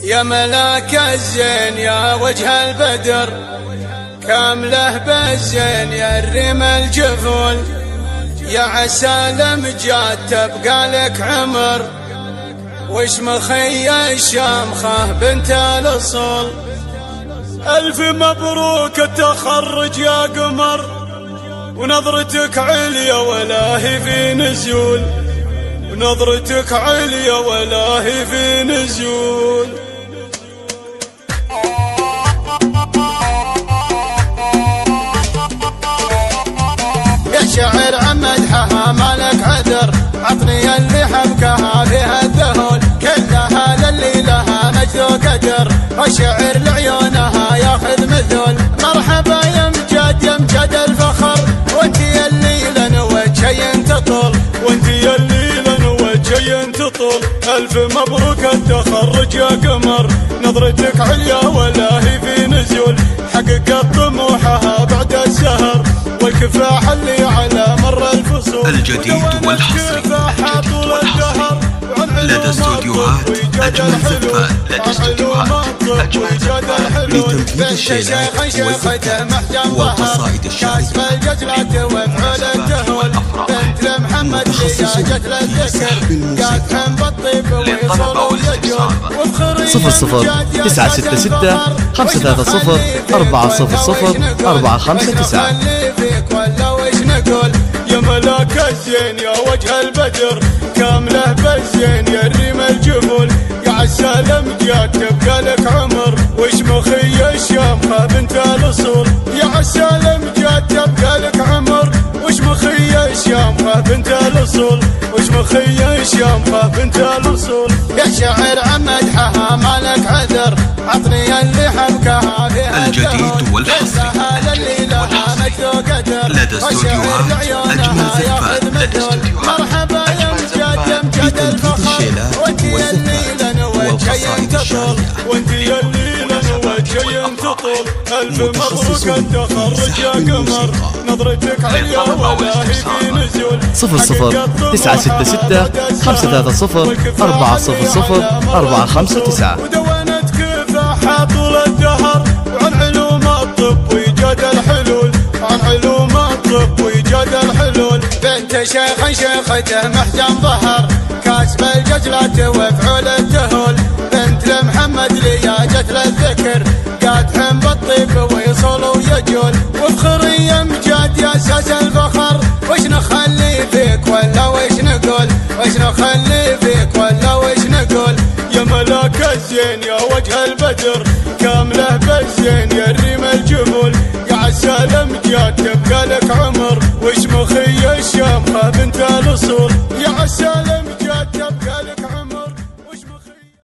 يا ملاك الزين يا وجه البدر، كامله بالزين يا الرم الجفول، يا عسى الامجاد تبقى لك عمر، وش مخي الشامخه بنت الاصول. الف مبروك التخرج يا قمر، ونظرتك عليا ولا هي في نزول، ونظرتك عليا ولا هي في نزول. يا شعر عن مدحها مالك عذر، عطني اللي حبكها فيها الذهول، كلها للي لها مجد وقدر، وشعر لعيونها ياخذ مثل. مرحبا يا امجاد يا امجاد الفخر، وانت يلي لنا وجهي تطول، وانت يلي لنا وجهي تطول. الف مبروك التخرج يا قمر، نظرتك عليا ولا هي في نزول، حققت طموحها بعد السهر، والكفاح اللي على مر الفصول. الجديد والحصري لدى استوديوهات أجمل زفان، لدى استوديوهات أجمل زفان لتنفيذ الشيلات والزفان والقصائد الشعرية متخصص في سحب الموسيقى. للطلب أو الاستفسار 00-966 530 400 459. يا ملاك الزين يا وجه البدر، كامله بالزين يا الريم الجفول، يا عسى الامجاد تبقى لك عمر، وش مخي الشامخه بنت الاصول. يا عسى الامجاد تبقى لك عمر، وش مخي الشامخه بنت الاصول، وش مخي الشامخه بنت الاصول. يا شاعر عن مدحها مالك عذر، عطني اللي حبكها فيها الجديد والحصري لدى استوديوهات أجمل زفان، لدى استوديوهات أجمل زفان لتنفيذ الشيلات والزفات والقصائد الشعرية. وانت يلي لنا وجهي تطول، الف مبروك التخرج يا قمر، نظرتك عليا ولا هي في نزول. 00-966 530 400 459. ودونت كفاحها طول الدهر، وعن علوم الطب وإيجاد الحلول، عن علوم الطب وإيجاد الحلول. بنت شيخ شيخته محجن ظهر، كاسب الججلة وفعول التهول، بنت لمحمد لياجة للذكر، قادحن بالطيب ويصول ويجول، وفخري امجاد يا اساس الفخر. وش نخلي فيك ولا وش نقول، وش نخلي فيك ولا وش نقول. يا ملاك الزين يا وجه البدر، كامله بالزين يا الريم الجفول، يا عسى الامجاد تبقى لك عمر، وش مخي الشامخه بنت الاصول.